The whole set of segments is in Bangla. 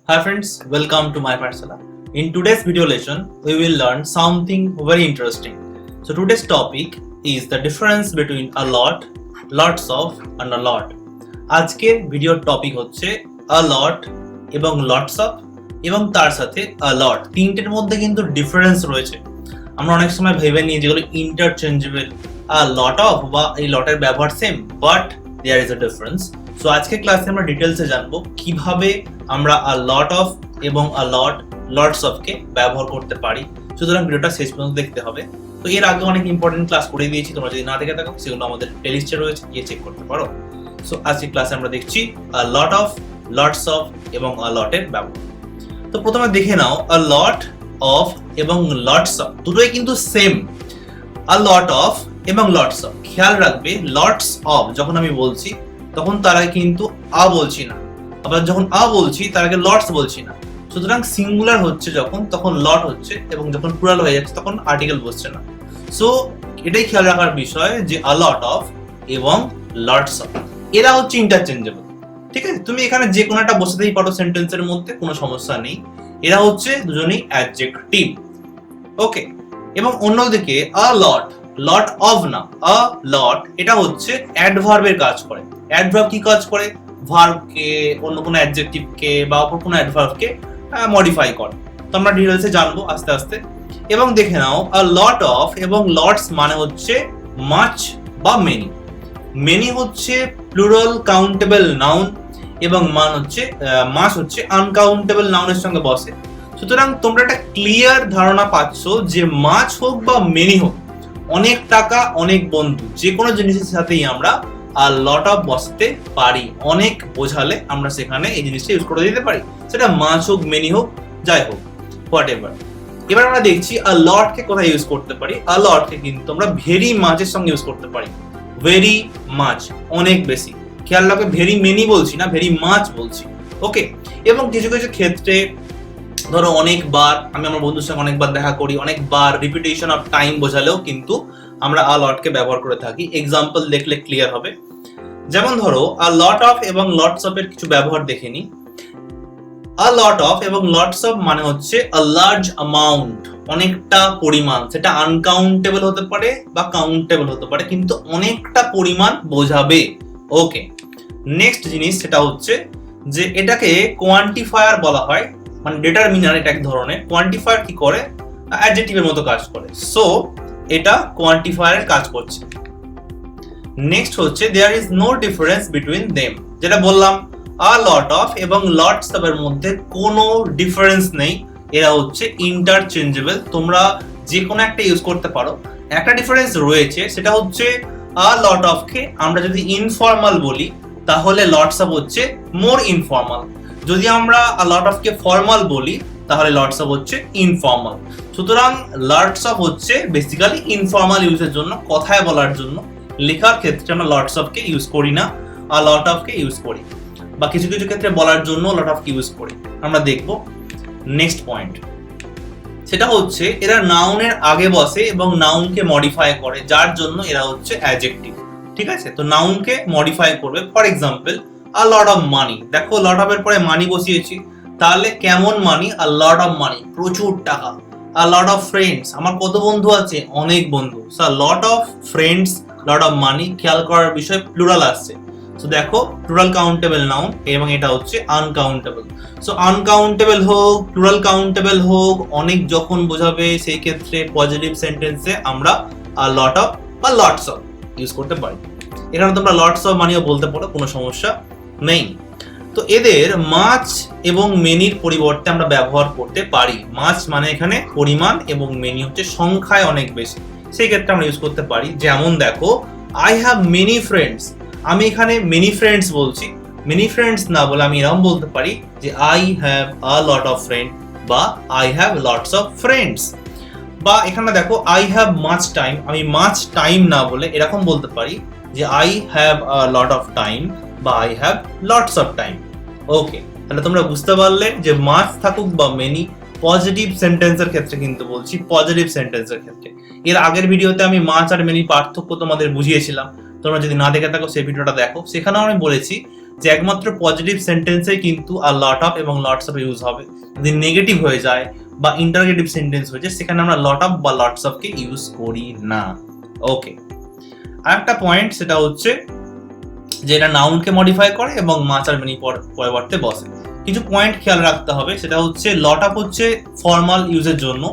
Hi friends, welcome to my Pathshala. In today's video lesson, we will learn something very interesting. So today's topic is the difference between a lot, lots of and a lot. আজকে ভিডিওর টপিক হচ্ছে a lot এবং lots of এবং তার সাথে a lot। তিনটের মধ্যে কিন্তু ডিফারেন্স রয়েছে। আমরা অনেক সময় ভেবে নিই যেগুলো ইন্টারচেঞ্জেবল, a lot of বা এই লটের ব্যবহার same, but there is a difference. So আজকে ক্লাসে আমরা ডিটেলসে জানবো কিভাবে আমরা a lot of এবং a lot lots of কে ব্যবহার করতে পারি। সুতরাং ভিডিওটা শেষ পর্যন্ত দেখতে হবে। তো এর আগে অনেক ইম্পর্টেন্ট ক্লাস করে দিয়েছি, তোমরা যদি না দেখে থাকো সেগুলো আমাদের প্লেলিস্টে রয়েছে, গিয়ে চেক করতে পারো। সো আজকে ক্লাসে আমরা দেখছি a lot of, lots of এবং a lot এর ব্যবহার। তো প্রথমে দেখে নাও a lot of এবং lots of দুটোই কিন্তু সেম। a lot of এবং lots of, খেয়াল রাখবে lots of যখন আমি বলছি তখন তার আগে কিন্তু আ বলছি না, আবার যখন আ বলছি তার আগে লটস বলছি না। সুতরাং সিঙ্গুলার হচ্ছে যখন, তখন লট হচ্ছে, এবং যখন প্লুরাল হয়ে যাচ্ছে তখন আর্টিকেল বসছে না। সো এটাই খেয়াল রাখার বিষয় যে a lot of এবং lots of এরা হচ্ছে ইন্টারচেঞ্জেবল। ঠিক আছে, তুমি এখানে যে কোনো একটা বসাতেই পারো সেন্টেন্সের মধ্যে, কোনো সমস্যা নেই। এরা হচ্ছে দুজনেই অ্যাডজেক্টিভ। ওকে, এবং অন্যদিকে a lot, lot of না, a lot এটা হচ্ছে অ্যাডভার্বের কাজ করে। অ্যাডভার্ব কি কাজ করে? ভার্বকে, অন্য কোনো অ্যাডজেক্টিভকে বা অপর কোনো অ্যাডভার্বকে মডিফাই করে। তো আমরা ডিটেইলসে জানবো আস্তে আস্তে। এবং দেখে নাও a lot of এবং lots মানে হচ্ছে মাচ বা মেনি। মেনি হচ্ছে প্লুরাল কাউন্টেবল নাউন এবং মাচ হচ্ছে আনকাউন্টেবল নাউনের সঙ্গে বসে। সুতরাং তোমরা একটা ক্লিয়ার ধারণা পাচ্ছ যে মাছ হোক বা মেনি হোক, অনেক টাকা, অনেক বন্ধু, যে কোনো জিনিসের সাথেই আমরা a lot of বসাতে পারি। অনেক বোঝালে আমরা সেখানে এই জিনিসটা ইউজ করে দিতে পারি, সেটা মাছ হোক, মেনি হোক, যাই হোক, হোয়াট এভার। এবার আমরা দেখছি a lot কে কোথায় ইউজ করতে পারি। a lot কে কিন্তু আমরা ভেরি মাচের সঙ্গে ইউজ করতে পারি। ভেরি মাচ, অনেক বেশি। খেয়াল রাখবে ভেরি মেনি বলছি না, ভেরি মাচ বলছি। ওকে, এবং কিছু কিছু ক্ষেত্রে ধরো অনেকবার, আমি আমার বন্ধুর সঙ্গে অনেকবার দেখা করি, অনেকবার রিপিটেশন অফ টাইম বোঝালেও কিন্তু আমরা a lot কে ব্যবহার করে থাকি। এক্সাম্পল দেখলে ক্লিয়ার হবে। যেমন ধরো a lot of এবং lots of এর কিছু ব্যবহার দেখে নি। a lot of এবং lots of মানে হচ্ছে a large amount, অনেকটা পরিমাণ। সেটা আনকাউন্টেবল হতে পারে বা কাউন্টেবল হতে পারে, কিন্তু অনেকটা পরিমাণ বোঝাবে। ওকে, নেক্সট জিনিস সেটা হচ্ছে যে এটাকে কোয়ান্টিফায়ার বলা হয়, মানে ডিটারমিনার। এটা এক ধরনের কোয়ান্টিফায়ার। কি করে? অ্যাডজেক্টিভের মতো কাজ করে। সো এটা কোয়ান্টিফায়ারের কাজ করছে। নেক্সট হচ্ছে there is no difference between them, যেটা বললাম a lot of এবং lots of এর মধ্যে কোনো ডিফারেন্স নেই। এরা হচ্ছে ইন্টারচেঞ্জেবল, তোমরা যে কোনো একটা ইউজ করতে পারো। একটা ডিফারেন্স রয়েছে, সেটা হচ্ছে a lot of কে আমরা যদি ইনফর্মাল বলি তাহলে lots of হচ্ছে মোর ইনফর্মাল। যদি আমরা a lot of K formal বলি তাহলে lots of হচ্ছে ইনফর্মাল। সুতরাং lots of হচ্ছে বেসিক্যালি ইনফর্মাল ইউজের জন্য, কথায় বলার জন্য। লেখার ক্ষেত্রে আমরা lots of কে ইউজ করি না, a lot of K use করি, বা কিছু কিছু ক্ষেত্রে বলার জন্য lot of কে ইউজ করি। আমরা দেখব নেক্সট পয়েন্ট, সেটা হচ্ছে এরা নাউনের আগে বসে এবং নাউনকে মডিফাই করে, যার জন্য এরা হচ্ছে অ্যাডজেক্টিভ। ঠিক আছে, তো নাউনকে মডিফাই করবে। For example a lot of money, দেখো lot of এর পরে মানি বসিয়েছি, তাহলে কেমন মানি? a lot of money, প্রচুর টাকা। a lot of friends, আমার কত বন্ধু আছে? অনেক বন্ধু। So a lot of friends, lot of money। খেয়াল করার বিষয় প্লুরাল আসছে। সো দেখো প্লুরাল কাউন্টেবল নাউন এবং এটা হচ্ছে আনকাউন্টেবল। সো আনকাউন্টেবল হোক, প্লুরাল কাউন্টেবল হোক, অনেক যখন বোঝাবে সেই ক্ষেত্রে পজিটিভ সেন্টেন্সে আমরা a lot of বা lots of ইউজ করতে পারি। এখানে তোমরা lots of মানেও বলতে পারো, কোনো সমস্যা নেই। তো এদের মাছ এবং মেনির পরিবর্তে আমরা ব্যবহার করতে পারি। মাছ মানে এখানে পরিমাণ এবং মেনি হচ্ছে সংখ্যায় অনেক বেশি, সেই ক্ষেত্রে আমরা ইউজ করতে পারি। যেমন দেখো আই হ্যাভ মেনি ফ্রেন্ডস, আমি এখানে মেনি ফ্রেন্ডস বলছি, মেনি ফ্রেন্ডস না বলে আমি এরকম বলতে পারি যে I have a lot of friend বা I have lots of friends. বা এখানে দেখো আই হ্যাভ মাচ টাইম, আমি মাচ টাইম না বলে এরকম বলতে পারি যে I have a lot of time বা I have lots of time. Okay, তাহলে তোমরা বুঝতে পারলে যে মাচ থাকুক বা মেনি, পজিটিভ সেন্টেন্সের ক্ষেত্রে কিন্তু বলছি, পজিটিভ সেন্টেন্সের ক্ষেত্রে। এর আগের ভিডিওতে আমি মাচ আর মেনি পার্থক্য তোমাদের বুঝিয়েছিলাম, তোমরা যদি না দেখে থাকো সেই ভিডিওটা দেখো। সেখানেও আমি বলেছি যে একমাত্র পজিটিভ সেন্টেন্সে কিন্তু আর লট অফ এবং লটস অফ ইউজ হবে। যদি নেগেটিভ হয়ে যায় বা ইন্টারোগেটিভ সেন্টেন্স হয়ে যায় সেখানে আমরা লট অফ বা লটস অফ কে ইউজ করি না। ওকে, আরেকটা পয়েন্ট সেটা হচ্ছে যে এটা নাউনকে মডিফাই করে এবং মাচ আর মেনি পরিবর্তে বসে। কিছু পয়েন্ট খেয়াল রাখতে হবে, সেটা হচ্ছে লট অফ হচ্ছে ফর্মাল ইউজের জন্য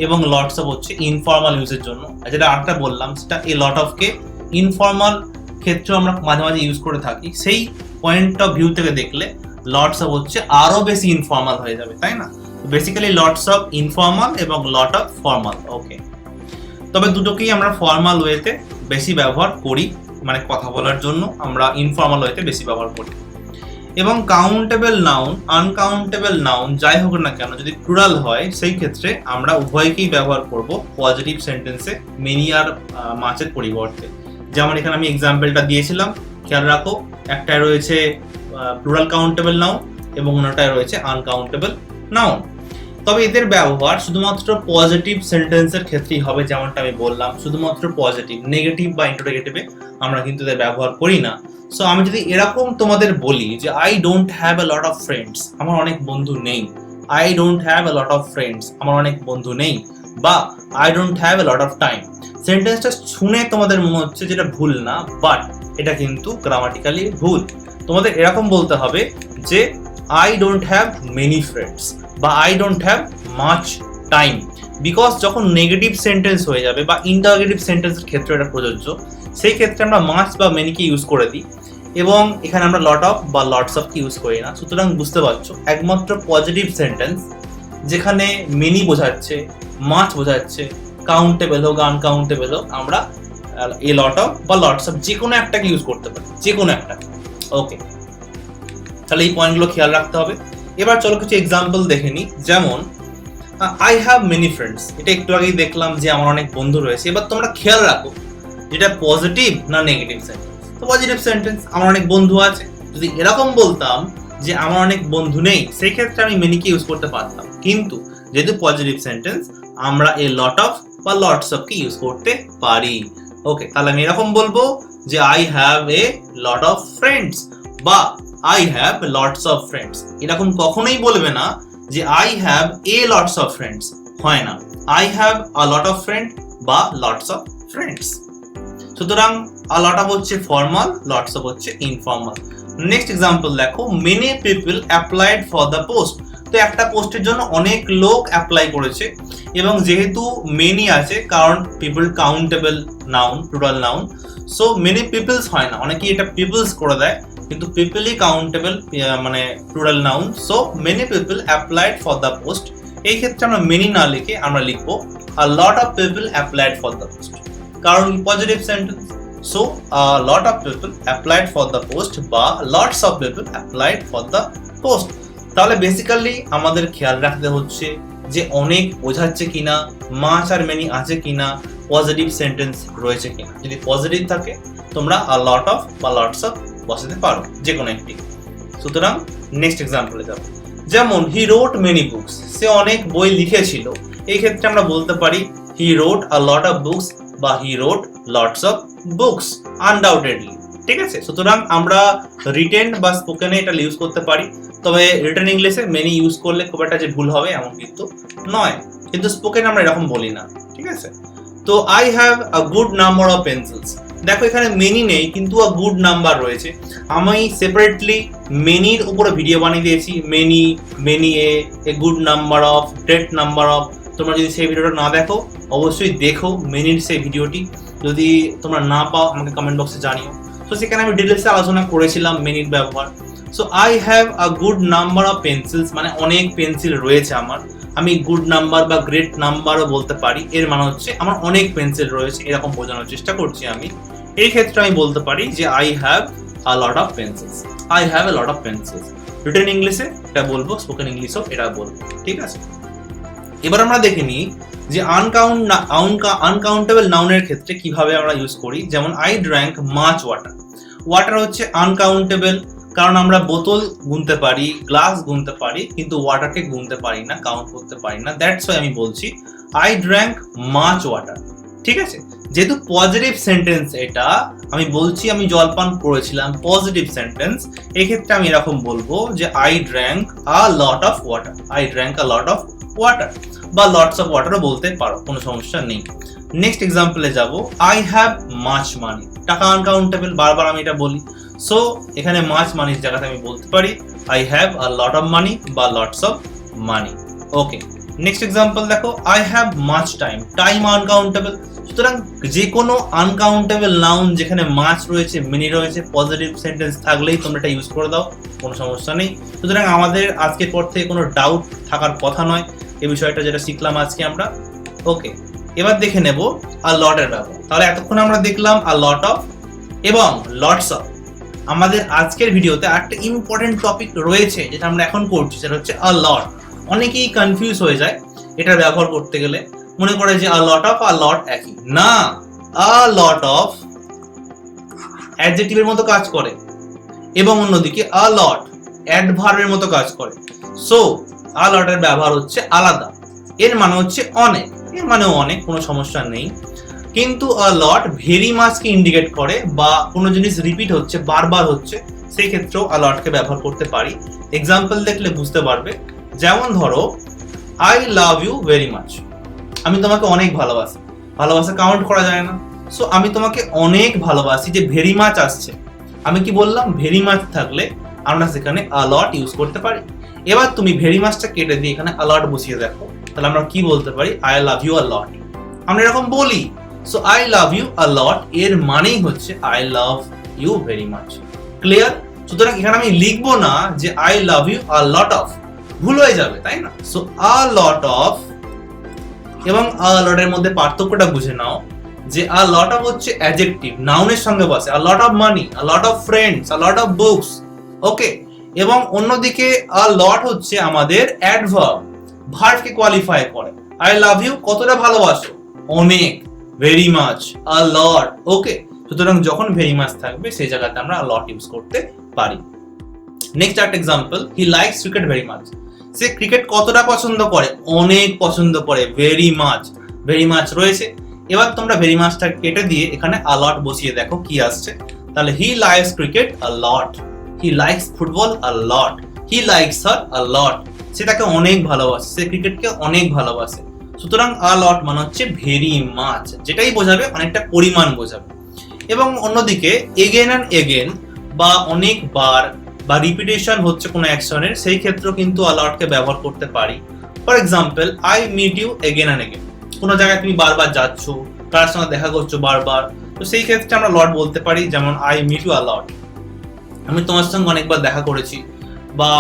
এবং লটস অফ হচ্ছে ইনফর্মাল ইউজের জন্য। যেটা আরেকটা বললাম সেটা এই লট অফকে ইনফর্মাল ক্ষেত্রে আমরা মাঝে মাঝে ইউজ করে থাকি, সেই পয়েন্ট অফ ভিউ থেকে দেখলে লটস অফ হচ্ছে আরো বেশি ইনফর্মাল হয়ে যাবে, তাই না? বেসিক্যালি লটস অফ ইনফর্মাল এবং লট অফ ফর্মাল। ওকে, তবে দুটোকেই আমরা ফর্মাল ওয়েতে বেশি ব্যবহার করি, মানে কথা বলার জন্য আমরা ইনফর্মাল ওয়েতে বেশি ব্যবহার করি। এবং কাউন্টেবল নাউন, আনকাউন্টেবল নাউন যাই হোক না কেন যদি প্লুরাল হয় সেই ক্ষেত্রে আমরা উভয়কেই ব্যবহার করব পজিটিভ সেন্টেন্সে মেনি আর মাচের পরিবর্তে। যেমন এখানে আমি এক্সাম্পলটা দিয়েছিলাম, খেয়াল রাখো, একটায় রয়েছে প্লুরাল কাউন্টেবল নাউন এবং অন্যটায় রয়েছে আনকাউন্টেবল নাউন। তবে এদের ব্যবহার শুধুমাত্র পজিটিভ সেন্টেন্সের ক্ষেত্রেই হবে, যেমনটা আমি বললাম, শুধুমাত্র পজিটিভ। নেগেটিভ বা ইন্টারোগেটিভে আমরা কিন্তু এদের ব্যবহার করি না। সো আমি যদি এরকম তোমাদের বলি যে I don't have a lot of friends, আমার অনেক বন্ধু নেই, I don't have a lot of friends, আমার অনেক বন্ধু নেই, বা I don't have a lot of time, সেন্টেন্সটা শুনে তোমাদের মনে হচ্ছে যেটা ভুল না, বাট এটা কিন্তু গ্রামাটিক্যালি ভুল। তোমাদের এরকম বলতে হবে যে I don't have many friends বা I don't have much time. Because যখন নেগেটিভ সেন্টেন্স হয়ে যাবে বা ইন্টারোগেটিভ সেন্টেন্সের ক্ষেত্রে এটা প্রযোজ্য, সেই ক্ষেত্রে আমরা মাচ বা মেনিকে ইউজ করে দিই এবং এখানে আমরা লট অফ বা লটস অফ কে ইউজ করি না। সুতরাং বুঝতে পারছো, একমাত্র পজিটিভ সেন্টেন্স যেখানে মেনি বোঝাচ্ছে, মাচ বোঝাচ্ছে, কাউন্টেবল হোক আনকাউন্টেবল হোক, আমরা এই লট অফ বা লটস অফ যে কোনো একটাকে ইউজ করতে পারি, যে কোনো একটাকে। ওকে, তাহলে এই পয়েন্টগুলো খেয়াল রাখতে হবে। এবার চলো কিছু এক্সাম্পল দেখে নিই। যেমন আই হ্যাভ মেনি ফ্রেন্ডস, এটা একটু আগেই দেখলাম যে আমার অনেক বন্ধু রয়েছে। এবার তোমরা খেয়াল রাখো যেটা পজিটিভ না নেগেটিভ সেন্টেন্স। তো পজিটিভ সেন্টেন্স, আমার অনেক বন্ধু আছে। যদি এরকম বলতাম যে আমার অনেক বন্ধু নেই, সেই ক্ষেত্রে আমি মেনিকে ইউজ করতে পারতাম, কিন্তু যেহেতু পজিটিভ সেন্টেন্স আমরা এই লট অফ বা লটস অফ কে ইউজ করতে পারি। ওকে, তাহলে আমি এরকম বলবো যে I have a lot of friends বা I have lots of friends. এরকম কখনোই বলবে না যে I have a lots of friends, হয় না, I have a lot of friend বা লটস অফ ফ্রেন্ডস। সুতরাং আ লট অফ হচ্ছে ফর্মাল, লটস অফ হচ্ছে ইনফর্মাল। নেক্সট এক্সাম্পল দেখো, many people applied for the post. তো একটা পোস্টের জন্য অনেক লোক অ্যাপ্লাই করেছে এবং যেহেতু মেনি আছে, কারণ people countable noun, plural noun, so many peoples হয় না, অনেকেই এটা পিপলস করে দেয়, কিন্তু পিপলই কাউন্টেবল মানে plural noun. So many people applied for the post, এই ক্ষেত্রে আমরা মেনি না লিখে আমরা লিখবো a lot of people applied for the post, কারণ positive sentence. So a lot of people applied for the post বা lots of people applied for the post. তাহলে বেসিক্যালি আমাদের খেয়াল রাখতে হচ্ছে যে অনেক বোঝাচ্ছে কিনা, মাচ আর মেনি আছে কিনা, পজিটিভ সেন্টেন্স রয়েছে কিনা। যদি পজিটিভ থাকে তোমরা আ লট অফ বা লটস অফ বসাতে পারো, যে কোনো একটি। সুতরাং নেক্সট এক্সাম্পলে যাব। যেমন হি রোট মেনি বুকস, সে অনেক বই লিখেছিল, এই ক্ষেত্রে আমরা বলতে পারি হি রোট আ লট অফ বুকস বা হি রোট লটস অফ বুকস আনডাউটেডলি। ঠিক আছে, সুতরাং আমরা রিটেন বা স্পোকেনে এটা ইউজ করতে পারি, তবে রিটেন ইংলিশে মেনি ইউজ করলে খুব একটা যে ভুল হবে এমন কিন্তু নয়, কিন্তু স্পোকেন আমরা এরকম বলি না। ঠিক আছে, তো I have a good number of pencils. দেখো এখানে মেনি নেই কিন্তু আ গুড নাম্বার রয়েছে। আমি সেপারেটলি মেনির উপরে ভিডিও বানিয়ে দিয়েছি, many, many a good number of, great number of. তোমরা যদি সেই ভিডিওটা না দেখো অবশ্যই দেখো মেনির সেই ভিডিওটি, যদি তোমরা না পাও আমাকে কমেন্ট বক্সে জানিও। তো সেখানে আমি ডিটেলসে আলোচনা করেছিলাম মেনির ব্যবহার। So I have a good number of pencils মানে অনেক পেন্সিল রয়েছে আমার। আমি গুড নাম্বার বা গ্রেট নাম্বারও বলতে পারি, এর মানে হচ্ছে আমার অনেক পেন্সিল রয়েছে, এরকম বোঝানোর চেষ্টা করছি আমি। এই ক্ষেত্রে আমি বলতে পারি যে I have a lot of pencils, I have a lot of pencils. Written ইংলিশে এটা বলবো, স্পোকেন ইংলিশেও এটা বলবো। ঠিক আছে, এবার আমরা দেখে নিই যে আনকাউন্টেবল নাউনের ক্ষেত্রে কিভাবে আমরা ইউজ করি। যেমন I drank much water. Water হচ্ছে আনকাউন্টেবল, কারণ আমরা বোতল গুনতে পারি, গ্লাস গুনতে পারি, কিন্তু ওয়াটারকে গুনতে পারি না, কাউন্ট করতে পারি না। দ্যাটস ওয়াই আমি বলছি আই ড্র্যাঙ্ক মাচ ওয়াটার। ঠিক আছে, যেহেতু পজিটিভ সেন্টেন্স এটা, আমি বলছি আমি জলপান করেছিলাম, পজিটিভ সেন্টেন্স, এক্ষেত্রে আমি এরকম বলবো যে I drank a lot of water, I drank a lot of water, বা লটস অফ ওয়াটারও বলতে পারো, কোনো সমস্যা নেই। নেক্সট এক্সাম্পলে যাব, আই হ্যাভ মাচ মানি, টাকা আনকাউন্টেবল, বারবার আমি এটা বলি, সো এখানে মাচ মানির জায়গাতে আমি বলতে পারি I have a lot of money বা lots of money. Okay, next example দেখো, I have much time, time uncountable, সুতরাং যে কোনো আনকাউন্টেবল নাউন যেখানে মাচ রয়েছে, মিনি রয়েছে, পজিটিভ সেন্টেন্স থাকলেই তোমরা এটা ইউজ করে দাও, কোনো সমস্যা নেই। সুতরাং আমাদের আজকের পর থেকে কোনো ডাউট থাকার কথা নয় এই বিষয়টা, যেটা শিখলাম আজকে আমরা। ওকে, এবার দেখে নেব আ লট এর ব্যবহার। তাহলে এতক্ষণ আমরা দেখলাম আ লট অফ এবং লটস অফ। আমাদের আজকের ভিডিওতে একটা ইম্পর্টেন্ট টপিক রয়েছে যেটা আমরা এখন করছি, সেটা হচ্ছে আ লট। অনেকেই কনফিউজ হয়ে যায় এটা ব্যবহার করতে গেলে, মনে করে যে আ লট অফ আর লট একই না। আ লট অফ অ্যাডজেক্টিভের মতো কাজ করে এবং অন্যদিকে আ লট অ্যাডভার্বের মতো কাজ করে। সো আ লটের ব্যবহার হচ্ছে আলাদা, এর মানে হচ্ছে অনেক, এর মানেও অনেক, কোনো সমস্যা নেই। কিন্তু আ লট ভেরি মাচকে ইন্ডিকেট করে, বা কোনো জিনিস রিপিট হচ্ছে, বারবার হচ্ছে, সেই ক্ষেত্রেও আ লটকে ব্যবহার করতে পারি। এক্সাম্পল দেখলে বুঝতে পারবে। যেমন ধরো, I love you very much, আমি তোমাকে অনেক ভালোবাসি, ভালোবাসা কাউন্ট করা যায় না, সো আমি তোমাকে অনেক ভালোবাসি, যে ভেরি মাচ আসছে, আমি কি বললাম, ভেরি মাচ থাকলে আমরা সেখানে আ লট ইউজ করতে পারি। এবার তুমি ভেরি মাচটা কেটে দিয়ে এখানে আ লট বসিয়ে দেখো, তাহলে আমরা কি বলতে পারি, আই লাভ ইউ আ লট। আমরা এরকম বলি, so I love you a lot এর মানেই হচ্ছে I love you very much. Clear? সুতরাং এখানে আমি লিখবো না যে I love you a lot of, ভুল হয়ে যাবে, তাই না? সো আ লট অফ এবং আ লট এর মধ্যে পার্থক্যটা বুঝে নাও, যে আ লট অফ হচ্ছে অ্যাডজেক্টিভ, নাউনের সঙ্গে বসে, a lot of money, a lot of friends, a lot of books. Okay, এবং অন্যদিকে আ লট হচ্ছে আমাদের অ্যাডভার্ব, ভার্বকে কোয়ালিফাই করে। আই লাভ ইউ কতটা ভালোবাসো, অনেক, ভেরি মাচ, আ লট। ওকে, সুতরাং যখন ভেরি মাচ থাকবে সেই জায়গাতে আমরা আ লট ইউজ করতে পারি। নেক্সট একটা এক্সাম্পল, হি লাইকস ক্রিকেট ভেরি মাচ, সে ক্রিকেট কতটা পছন্দ করে, অনেক পছন্দ করে, ভেরি মাচ, ভেরি মাচ রয়েছে। এবার তোমরা ভেরি মাচটা কেটে দিয়ে এখানে আ লট বসিয়ে দেখো কি আসছে, তাহলে he likes cricket a lot, he likes football a lot, he likes her a lot, সে তাকে অনেক ভালোবাসে, সে ক্রিকেটকে অনেক ভালোবাসে। সুতরাং আ লট মানে হচ্ছে ভেরি মাচ, যেটাই বোঝাবে অনেকটা পরিমাণ বোঝাবে। এবং অন্যদিকে এগেন অ্যান্ড এগেন, বা অনেকবার, বা রিপিটেশন হচ্ছে কোনো অ্যাকশনের, সেই ক্ষেত্রেও কিন্তু আ লটকে ব্যবহার করতে পারি। For example, I meet you again and again, কোনো জায়গায় তুমি বারবার যাচ্ছ, কার সঙ্গে দেখা করছো বারবার, তো সেই ক্ষেত্রে আমরা লট বলতে পারি। যেমন আই মিট ইউ আ লট, আমি তোমার সঙ্গে অনেকবার দেখা করেছি, বা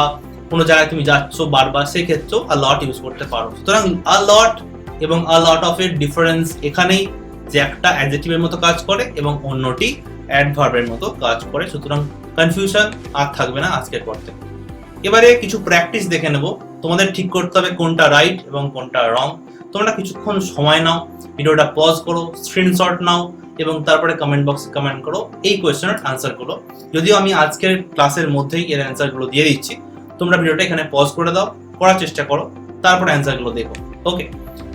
কোনো জায়গায় তুমি যাচ্ছ বারবার, সেই ক্ষেত্রেও আ লট ইউজ করতে পারো। সুতরাং আ লট এবং আ লট অফ এর ডিফারেন্স এখানেই, যে একটা অ্যাডজেক্টিভের মতো কাজ করে এবং অন্যটি অ্যাডভার্বের মতো কাজ করে। সুতরাং কনফিউশন আর থাকবে না আজকের পর থেকে। এবারে কিছু প্র্যাকটিস দেখে নেব, তোমাদের ঠিক করতে হবে কোনটা রাইট এবং কোনটা রং। তোমরা কিছুক্ষণ সময় নাও, ভিডিওটা পজ করো, স্ক্রিনশট নাও এবং তারপরে কমেন্ট বক্সে কমেন্ট করো এই কোয়েশ্চেনের আনসারগুলো। যদিও আমি আজকের ক্লাসের মধ্যেই এর অ্যান্সারগুলো দিয়ে দিচ্ছি, তোমরা ভিডিওটা এখানে পজ করে দাও, করার চেষ্টা করো, তারপরে অ্যান্সারগুলো দেখো। ওকে,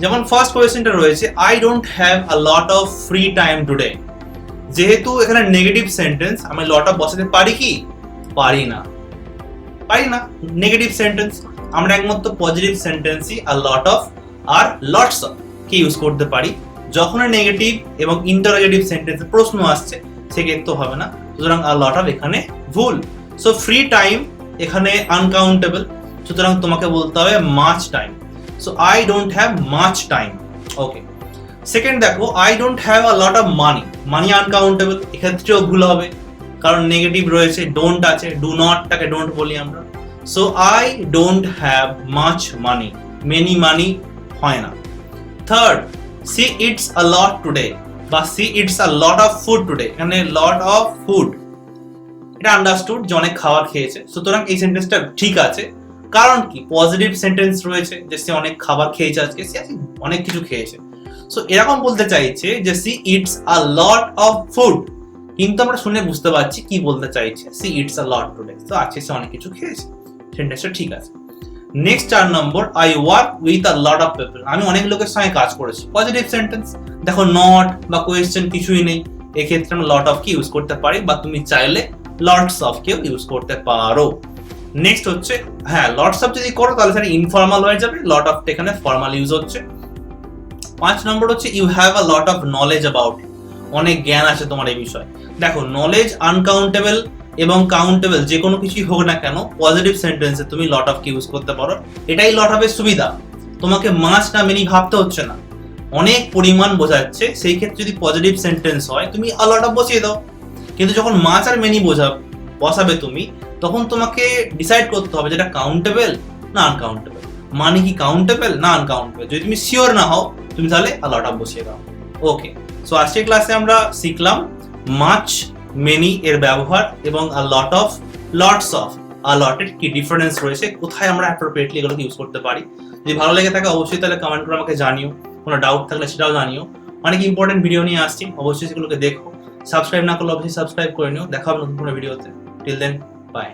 যেমন ফার্স্ট কোয়েশ্চেনটা রয়েছে, I don't have a lot of free time today. যেহেতু এখানে নেগেটিভ সেন্টেন্স, আমি লট অফ বসাতে পারি কি? পারি না, পারি না, নেগেটিভ সেন্টেন্স। আমরা একমাত্র পজিটিভ সেন্টেন্সই আর লট অফ আর লটস অফ কে ইউজ করতে পারি। যখন নেগেটিভ এবং ইন্টারোগেটিভ সেন্টেন্সে প্রশ্ন আসছে সেক্ষেত্রে হবে না, সুতরাং আর লট অফ এখানে ভুল। সো ফ্রি টাইম এখানে আনকাউন্টেবল, সুতরাং তোমাকে বলতে হবে much time. So I don't have much time. Okay, second দেখো, I don't have a lot of money, money uncountable, এক্ষেত্রেও ভুল হবে কারণ নেগেটিভ রয়েছে, ডোন্ট আছে, ডু নটটাকে ডোন্ট বলি আমরা। So I don't have much money, many money হয় না। Third, see it's a lot today, বা see it's a lot of food today, এখানে লট অফ ফুড, এটা আন্ডারস্টুড যে অনেক খাবার খেয়েছে, সুতরাং এই সেন্টেন্সটা ঠিক আছে। কারণ কি? পজিটিভ সেন্টেন্স রয়েছে, যে সে অনেক খাবার খেয়েছে, আজকে সে অনেক কিছু খেয়েছে। সো এরকম বলতে চাইছে যে see it's a lot of food, কিন্তু আমরা শুনে বুঝতে পারছি কি বলতে চাইছে, see it's a lot today, তো আজকে সে অনেক কিছু খেয়েছে, সেন্টেন্সটা ঠিক আছে। Next 4 number, I work with a lot of people, আমি অনেক লোকের সঙ্গে কাজ করেছি। পজিটিভ সেন্টেন্স, দেখো নট বা কোয়েশ্চেন কিছুই নেই, এক্ষেত্রে আমরা লট অফ কে ইউজ করতে পারি, বা তুমি চাইলে লটস অফ কেও ইউজ করতে পারো। নেক্সট হচ্ছে, হ্যাঁ লটস অফ যদি করো তাহলে সেটা ইনফর্মাল হয়ে যাবে, লট অফ এখানে ফর্মাল ইউজ হচ্ছে। 5 নম্বর হচ্ছে, you have a lot of knowledge about, অনেক জ্ঞান আছে তোমার এই বিষয়ে। দেখো নলেজ আনকাউন্টেবল এবং কাউন্টেবল যে কোনো কিছুই হোক না কেন, পজিটিভ সেন্টেন্সে তুমি লট অফ কে ইউজ করতে পারো। এটাই লট অফের সুবিধা, তোমাকে মাছ না মেনি ভাবতে হচ্ছে না, অনেক পরিমাণ বোঝাচ্ছে। সেই ক্ষেত্রে যদি পজিটিভ সেন্টেন্স হয় তুমি আ লট অফ বসিয়ে দাও। কিন্তু যখন মাছ আর মেনি বসাবে তুমি, তখন তোমাকে ডিসাইড করতে হবে যেটা কাউন্টেবল না আনকাউন্টেবল, মানে কি কাউন্টেবল না আনকাউন্টেবল। যদি তুমি শিওর না হও তুমি তাহলে আ লট অফ বসিয়ে দাও। ওকে, সো আজকের ক্লাসে আমরা শিখলাম মাচ মেনি এর ব্যবহার এবং আ লট অফ, লটস অফ, আ লটের কি ডিফারেন্স রয়েছে, কোথায় আমরা অ্যাপ্রোপ্রিয়েটলি এগুলোকে ইউজ করতে পারি। যদি ভালো লেগে থাকে অবশ্যই তাহলে কমেন্ট করে আমাকে জানিও, কোনো ডাউট থাকলে সেটাও জানিও। অনেক ইম্পর্টেন্ট ভিডিও নিয়ে আসছি, অবশ্যই সেগুলোকে দেখো। সাবস্ক্রাইব না করলে অবশ্যই সাবস্ক্রাইব করে নিও। দেখা হবে নতুন কোনো ভিডিওতে। Till then, by.